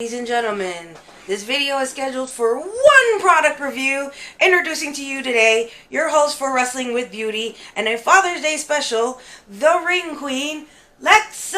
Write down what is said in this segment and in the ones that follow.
Ladies and gentlemen, this video is scheduled for one product review. Introducing to you today, your host for Wrestling with Beauty and a Father's Day special, the Ring Queen, Lexa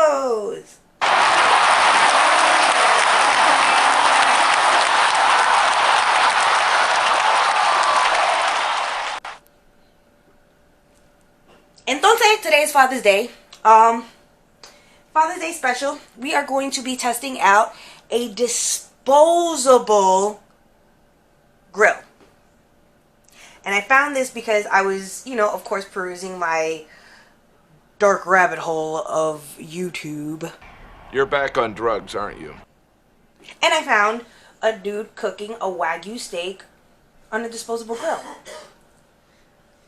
Rose! Entonces, today is Father's Day. Father's Day special, we are going to be testing out a disposable grill. And I found this because I was, of course, perusing my dark rabbit hole of YouTube. You're back on drugs, aren't you? And I found a dude cooking a Wagyu steak on a disposable grill.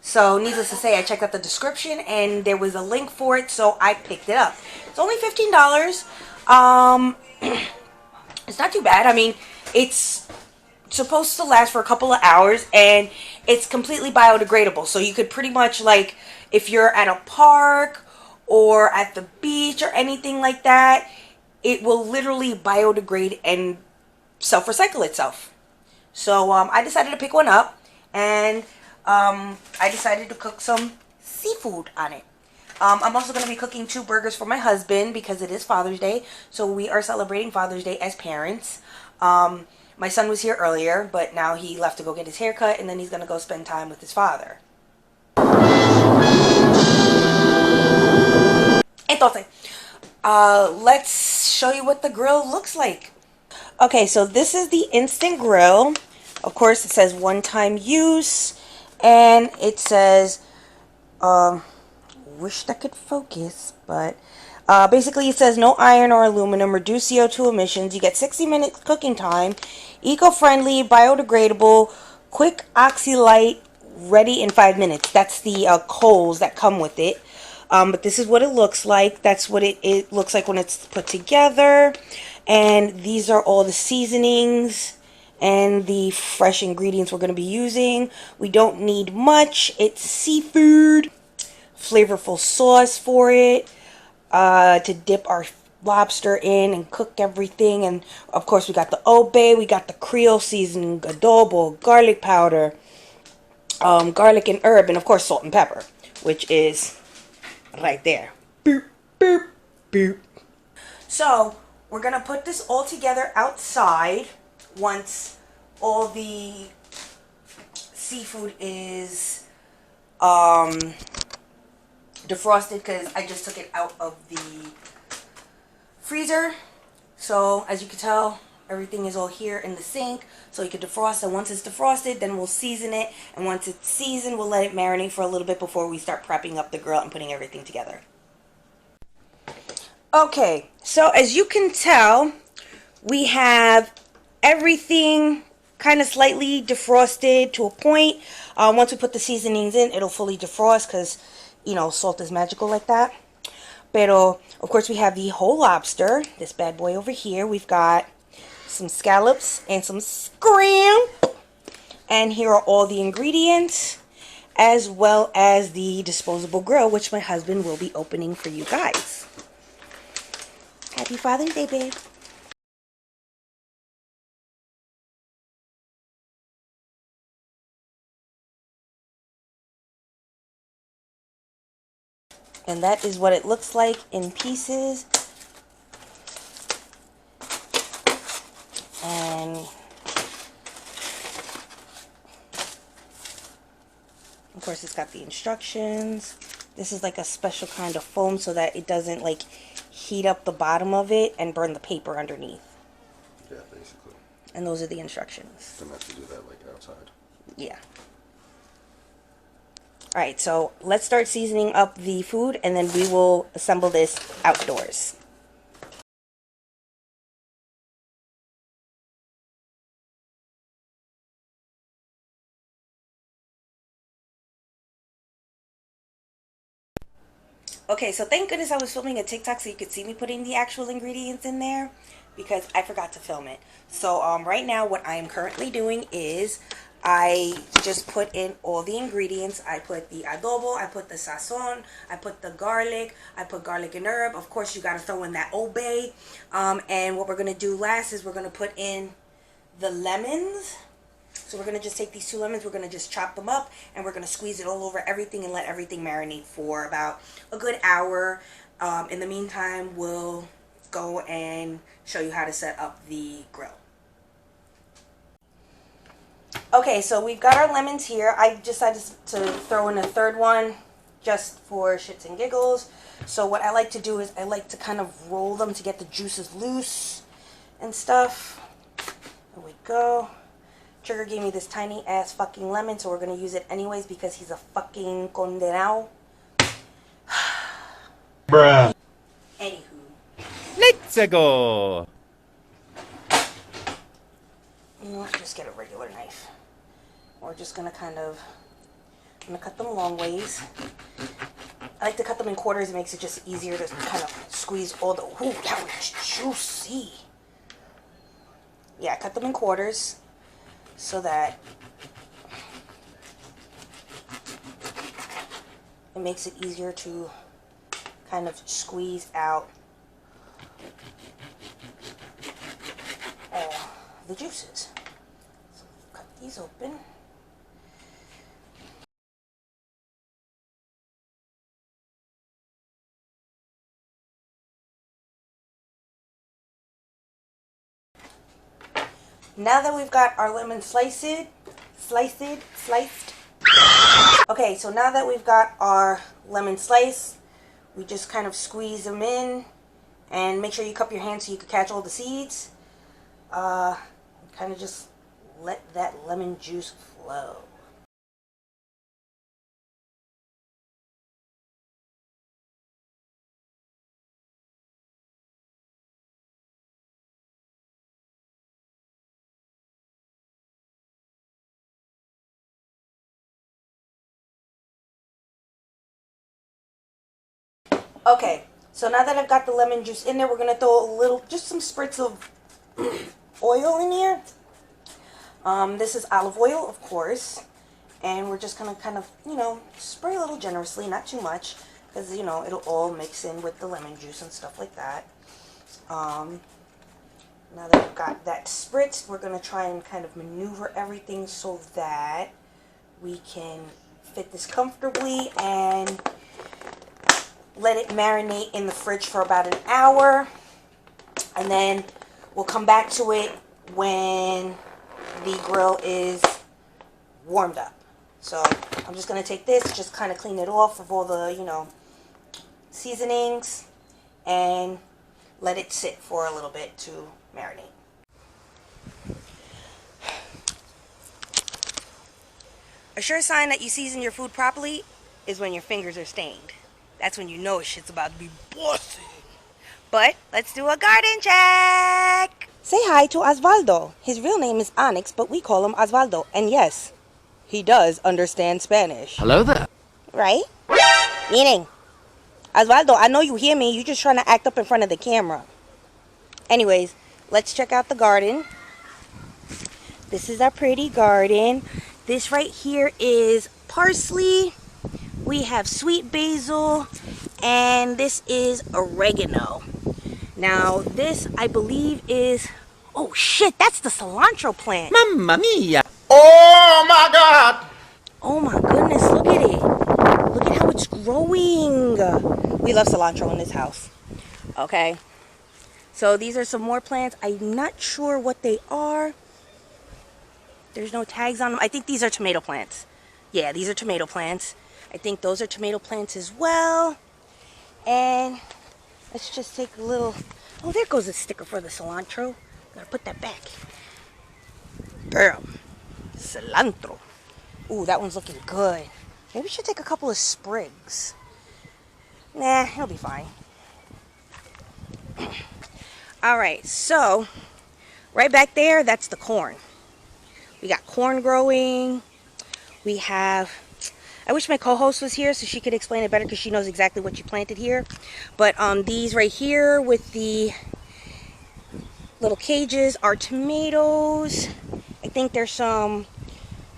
So, needless to say, I checked out the description and there was a link for it, so I picked it up. It's only $15. It's not too bad. I mean, it's supposed to last for a couple of hours and it's completely biodegradable. So, you could pretty much, like, if you're at a park or at the beach or anything like that, it will literally biodegrade and self-recycle itself. So, I decided to pick one up and I decided to cook some seafood on it. I'm also going to be cooking 2 burgers for my husband because it is Father's Day. So we are celebrating Father's Day as parents. My son was here earlier, but now he left to go get his hair cut, and then he's going to go spend time with his father. Entonces, let's show you what the grill looks like. Okay, so this is the instant grill. Of course, it says one-time use. And it says, wish that could focus, but basically it says no iron or aluminum, reduce CO2 emissions, you get 60 minutes cooking time, eco-friendly, biodegradable, quick oxy-light, ready in 5 minutes. That's the coals that come with it. But this is what it looks like. That's what it looks like when it's put together. And these are all the seasonings and the fresh ingredients we're going to be using. We don't need much. It's seafood, flavorful sauce for it, to dip our lobster in and cook everything. And of course we got the obey, we got the Creole seasoning, adobo, garlic powder, garlic and herb, and of course salt and pepper, which is right there. Boop, boop, boop. So we're going to put this all together outside once all the seafood is defrosted, because I just took it out of the freezer. So as you can tell, everything is all here in the sink, so you can defrost. And once it's defrosted, then we'll season it, and once it's seasoned, we'll let it marinate for a little bit before we start prepping up the grill and putting everything together. Okay, so as you can tell, we have everything kind of slightly defrosted to a point. Once we put the seasonings in, it'll fully defrost because, salt is magical like that. Pero, of course, we have the whole lobster, this bad boy over here. We've got some scallops and some scrimp. And here are all the ingredients, as well as the disposable grill, which my husband will be opening for you guys. Happy Father's Day, babe. And that is what it looks like in pieces. And of course it's got the instructions. This is like a special kind of foam so that it doesn't like heat up the bottom of it and burn the paper underneath. Yeah, basically. And those are the instructions. Don't have to do that like outside. Yeah. Alright, so let's start seasoning up the food, and then we will assemble this outdoors. Okay, so thank goodness I was filming a TikTok so you could see me putting the actual ingredients in there, because I forgot to film it. So right now what I am currently doing is I just put in all the ingredients. I put the adobo, I put the sazon, I put the garlic, I put garlic and herb. Of course, you got to throw in that obey. And what we're going to do last is we're going to put in the lemons. So we're going to just take these 2 lemons, we're going to just chop them up, and we're going to squeeze it all over everything and let everything marinate for about a good hour. In the meantime, we'll go and show you how to set up the grill. Okay, so we've got our lemons here. I decided to throw in a 3rd one just for shits and giggles. So what I like to do is I like to kind of roll them to get the juices loose and stuff. There we go. Trigger gave me this tiny ass fucking lemon, so we're going to use it anyways because he's a fucking condenado. Bruh. Anywho. Let's go. You know what? Just get a regular knife. We're just going to I'm going to cut them long ways. I like to cut them in quarters. It makes it just easier to kind of squeeze all the... Ooh, that was juicy. Yeah, cut them in quarters so that it makes it easier to kind of squeeze out all the juices. So cut these open. Now that we've got our lemon sliced. Okay, so now that we've got our lemon slice, we just kind of squeeze them in and make sure you cup your hand so you can catch all the seeds. Kind of just let that lemon juice flow. Okay, so now that I've got the lemon juice in there, we're going to throw just some spritz of oil in here. This is olive oil, of course. And we're just going to kind of, spray a little generously, not too much. Because, it'll all mix in with the lemon juice and stuff like that. Now that we've got that spritzed, we're going to try and kind of maneuver everything so that we can fit this comfortably and let it marinate in the fridge for about an hour, and then we'll come back to it when the grill is warmed up. So I'm just going to take this, just kind of clean it off of all the, seasonings, and let it sit for a little bit to marinate. A sure sign that you season your food properly is when your fingers are stained. That's when you know shit's about to be bossy. But let's do a garden check. Say hi to Osvaldo. His real name is Onyx, but we call him Osvaldo. And yes, he does understand Spanish. Hello there. Right? Meaning, Osvaldo, I know you hear me. You're just trying to act up in front of the camera. Anyways, let's check out the garden. This is our pretty garden. This right here is parsley. We have sweet basil, and this is oregano. Now, this, I believe, is... Oh, shit, that's the cilantro plant. Mamma mia. Oh my God! Oh, my goodness, look at it. Look at how it's growing. We love cilantro in this house. Okay. So, these are some more plants. I'm not sure what they are. There's no tags on them. I think these are tomato plants. Yeah, these are tomato plants. I think those are tomato plants as well. And let's just take a little... Oh, there goes a sticker for the cilantro. Gotta put that back. Girl. Cilantro. Ooh, that one's looking good. Maybe we should take a couple of sprigs. Nah, it'll be fine. Alright, so right back there, that's the corn. We got corn growing. We have... I wish my co-host was here so she could explain it better because she knows exactly what you planted here. But these right here with the little cages are tomatoes. I think there's some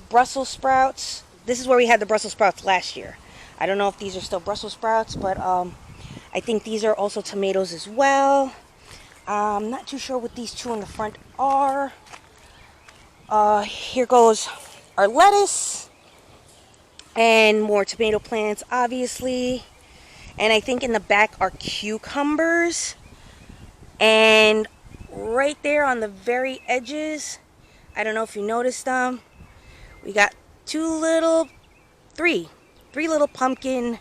Brussels sprouts. This is where we had the Brussels sprouts last year. I don't know if these are still Brussels sprouts, but I think these are also tomatoes as well. I'm not too sure what these two in the front are. Here goes our lettuce and more tomato plants, obviously. And I think in the back are cucumbers. And right there on the very edges, I don't know if you noticed them, we got three little pumpkin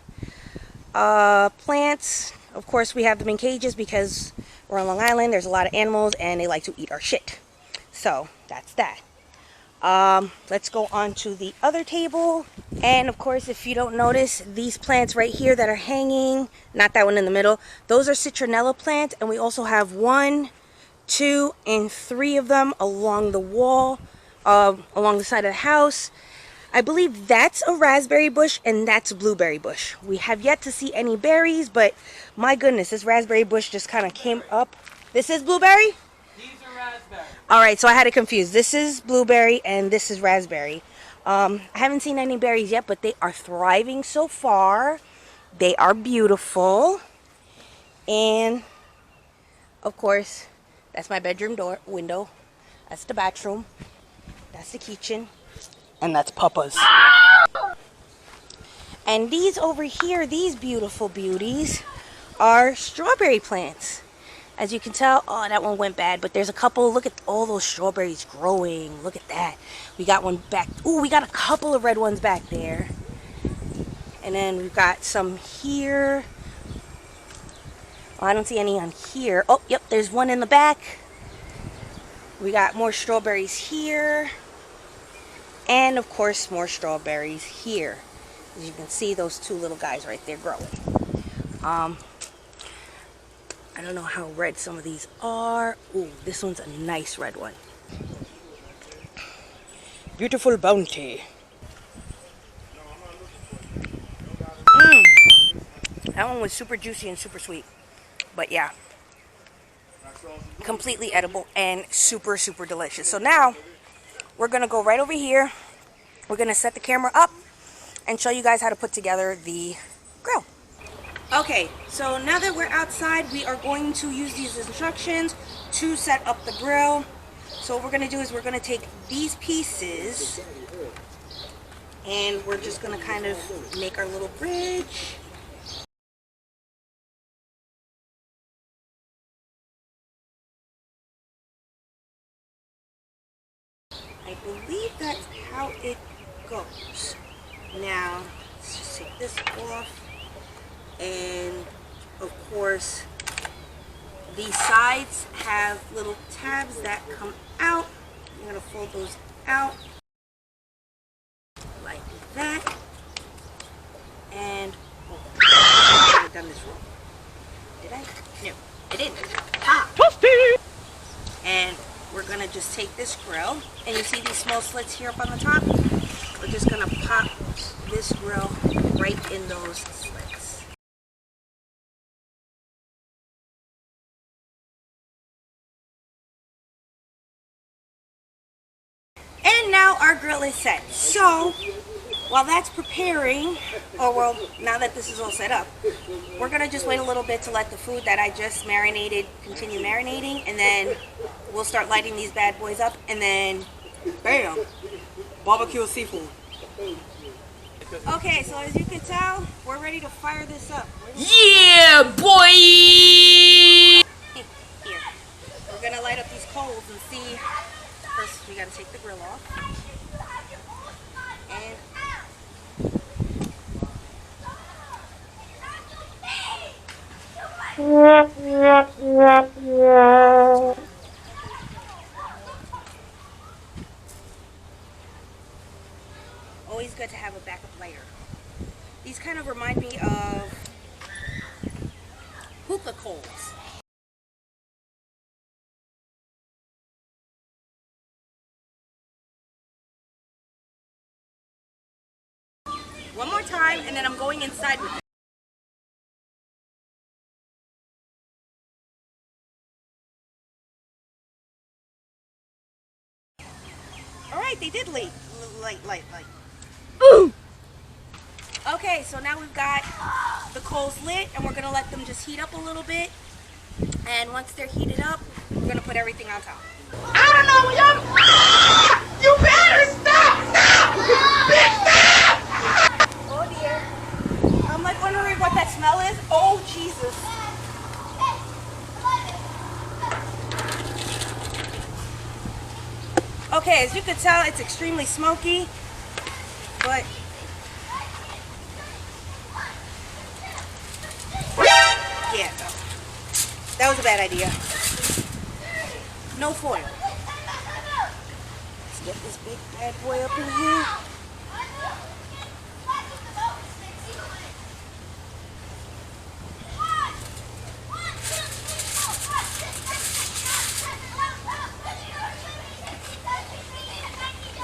plants. Of course, we have them in cages because we're on Long Island. There's a lot of animals and they like to eat our shit. So that's that. Let's go on to the other table. And of course, if you don't notice, these plants right here that are hanging, not that one in the middle, those are citronella plants. And we also have 1, 2, and 3 of them along the wall, along the side of the house. I believe that's a raspberry bush and that's a blueberry bush. We have yet to see any berries, but my goodness, this raspberry bush just kind of came up. This is blueberry? These are raspberry. All right, so I had it confused. This is blueberry and this is raspberry. I haven't seen any berries yet, but they are thriving so far. They are beautiful. And of course, that's my bedroom door window. That's the bathroom. That's the kitchen. And that's Papa's. And these over here, these beautiful beauties, are strawberry plants. As you can tell, oh, that one went bad, but there's a couple. Look at all those strawberries growing. Look at that. We got one back. Ooh, we got a couple of red ones back there. And then we've got some here. Oh, I don't see any on here. Oh, yep, there's one in the back. We got more strawberries here. And of course, more strawberries here. As you can see, those 2 little guys right there growing. I don't know how red some of these are. Ooh, this one's a nice red one. Beautiful bounty. That one was super juicy and super sweet. But yeah, completely edible and super, super delicious. So now, we're going to go right over here. We're going to set the camera up and show you guys how to put together the grill. Okay, so now that we're outside, we are going to use these instructions to set up the grill. So what we're going to do is we're going to take these pieces and we're just going to kind of make our little bridge. I believe that's how it goes. Now, let's just take this off. And of course, these sides have little tabs that come out. I'm going to fold those out like that. And, oh, I might have done this wrong. Did I? No, I didn't. Ah! Toasty! And we're going to just take this grill, and you see these small slits here up on the top? We're just going to pop this grill right in those slits. And now our grill is set. So, while that's preparing, or well, now that this is all set up, we're going to just wait a little bit to let the food that I just marinated continue marinating, and then we'll start lighting these bad boys up, and then, bam, barbecue seafood. Okay, so as you can tell, we're ready to fire this up. Yeah, boy! Here, we're going to light up these coals and see. First, we got to take the grill off. And always good to have a backup lighter. These kind of remind me of hookah coals. One more time, and then I'm going inside with it. All right, they did light Light. Okay, so now we've got the coals lit, and we're gonna let them just heat up a little bit. And once they're heated up, we're gonna put everything on top. I don't know, y'all. You better stop! Bitch, stop! Oh dear. I'm like wondering what that smell is. Oh Jesus. Okay, as you can tell, it's extremely smoky, but yeah, no. That was a bad idea. No foil. Let's get this big bad boy up in here.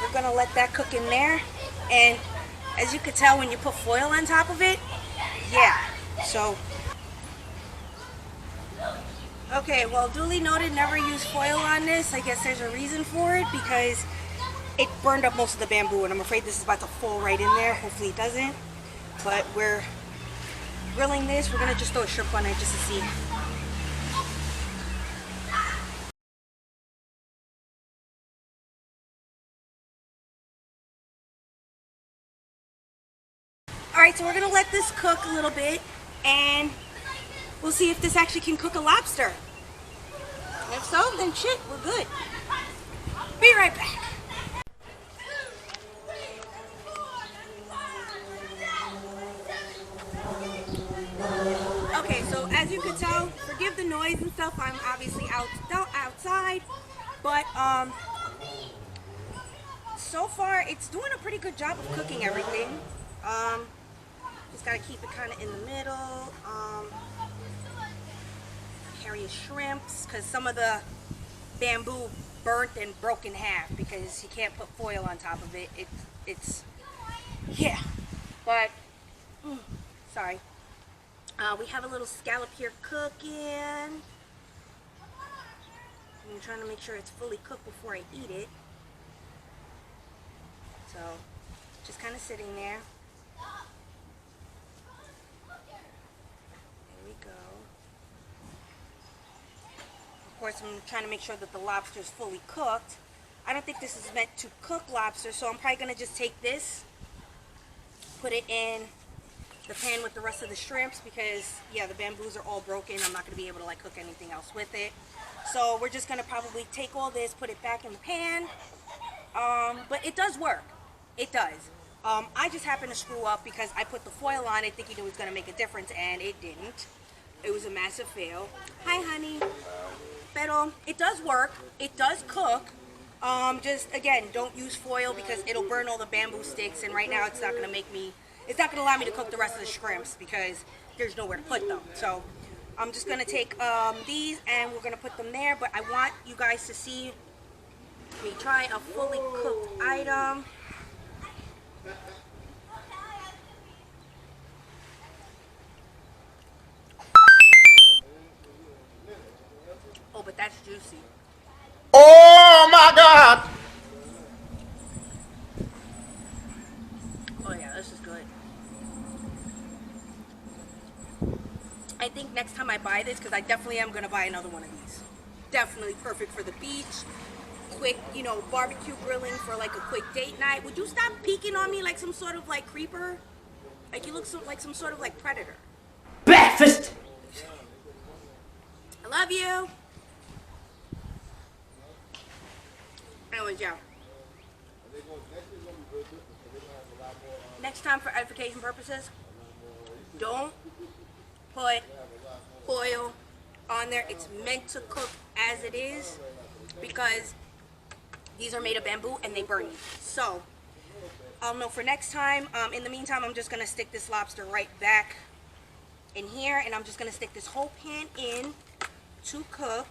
We're gonna let that cook in there, and as you can tell, when you put foil on top of it, yeah, so okay, well, duly noted, never use foil on this. I guess there's a reason for it, because it burned up most of the bamboo, and I'm afraid this is about to fall right in there. Hopefully it doesn't, but we're grilling this. We're gonna just throw a shrimp on it just to see. Alright, so we're gonna let this cook a little bit, and we'll see if this actually can cook a lobster. If so, then shit, we're good. Be right back. Okay, so as you can tell, forgive the noise and stuff. I'm obviously outside, but so far it's doing a pretty good job of cooking everything. Just gotta keep it kind of in the middle. Carrying shrimps, because some of the bamboo burnt and broke in half because you can't put foil on top of it. It's yeah, but sorry. We have a little scallop here cooking. I'm trying to make sure it's fully cooked before I eat it. So just kind of sitting there. There we go. Of course, I'm trying to make sure that the lobster is fully cooked. I don't think this is meant to cook lobster, so I'm probably going to just take this, put it in the pan with the rest of the shrimps, because yeah, the bamboos are all broken. I'm not going to be able to like cook anything else with it. So we're just going to probably take all this, put it back in the pan. But it does work. It does. I just happened to screw up because I put the foil on it thinking it was going to make a difference, and it didn't. It was a massive fail. Hi, honey. But it does work. It does cook. Just again, don't use foil because it'll burn all the bamboo sticks, and right now it's not going to make me, it's not going to allow me to cook the rest of the shrimps because there's nowhere to put them. So I'm just going to take these and we're going to put them there, but I want you guys to see me try a fully cooked item. Oh, but that's juicy. Oh my God! Oh yeah, this is good. I think next time I buy this, because I definitely am going to buy another one of these. Definitely perfect for the beach. Quick, you know, barbecue grilling for like a quick date night. Would you stop peeking on me like some sort of like creeper? Like you look like some sort of like predator. Breakfast! I love you. Anyways, yeah. Next time, for edification purposes, don't put foil on there. It's meant to cook as it is because these are made of bamboo and they burn you. So I'll know for next time. In the meantime, I'm just gonna stick this lobster right back in here, and I'm just gonna stick this whole pan in to cook.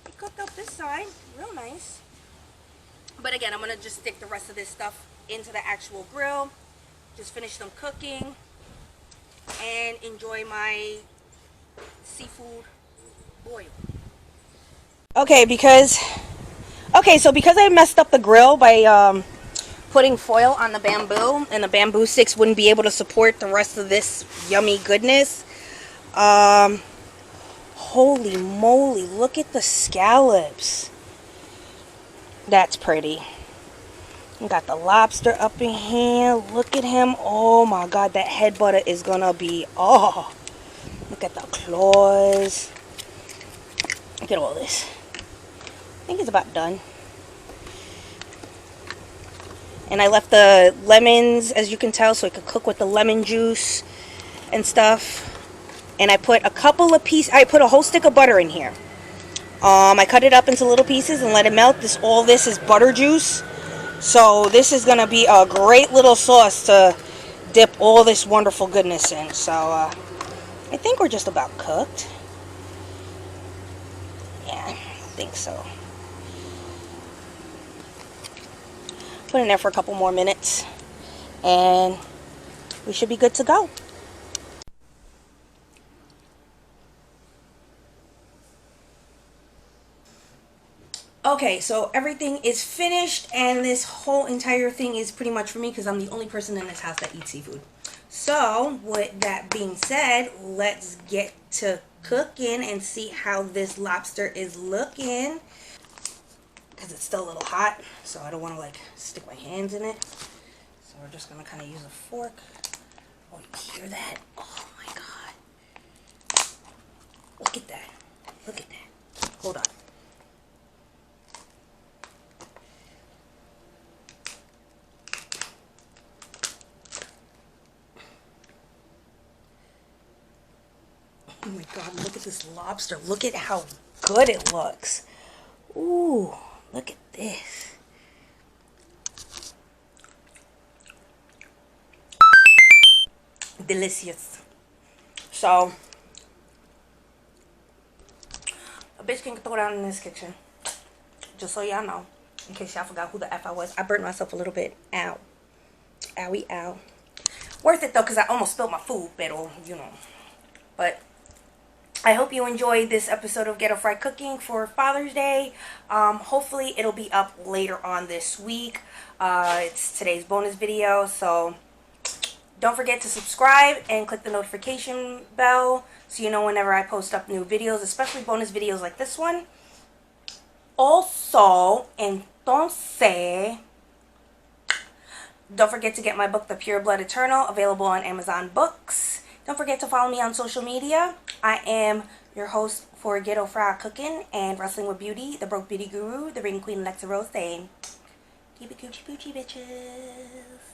It cooked up this side real nice, but again, I'm gonna just stick the rest of this stuff into the actual grill, just finish them cooking, and enjoy my seafood boil. Okay, because Okay, so because I messed up the grill by putting foil on the bamboo, and the bamboo sticks wouldn't be able to support the rest of this yummy goodness. Holy moly, look at the scallops. That's pretty. We got the lobster up in here. Look at him. Oh my god, that head butter is gonna be, oh, look at the claws. Look at all this. I think it's about done. And I left the lemons, as you can tell, so it could cook with the lemon juice and stuff. And I put a couple of pieces, I put a whole stick of butter in here. I cut it up into little pieces and let it melt. All this is butter juice. So this is going to be a great little sauce to dip all this wonderful goodness in. So I think we're just about cooked. Yeah, I think so. Put it in there for a couple more minutes and we should be good to go. Okay, so everything is finished, and this whole entire thing is pretty much for me because I'm the only person in this house that eats seafood. So, with that being said, let's get to cooking and see how this lobster is looking. Because it's still a little hot, so I don't want to like stick my hands in it. So we're just going to kind of use a fork. Oh, you hear that? Oh my god. Look at that. Look at that. Hold on. Oh my god, look at this lobster. Look at how good it looks. Ooh, look at this. Delicious. So, a bitch can throw down in this kitchen. Just so y'all know. In case y'all forgot who the F I was. I burnt myself a little bit. Ow. Owie, ow. Worth it though, because I almost spilled my food, pero, you know. But I hope you enjoyed this episode of Ghetto Fried Cooking for Father's Day. Hopefully it'll be up later on this week. It's today's bonus video, so don't forget to subscribe and click the notification bell so you know whenever I post up new videos, especially bonus videos like this one. Also, entonces, don't forget to get my book, The Pure Blood Eternal, available on Amazon Books. Don't forget to follow me on social media. I am your host for Ghetto Fried Cooking and Wrestling with Beauty, the Broke Beauty Guru, the Ring Queen Lexa Rose saying, keep it Gucci Pucci, bitches.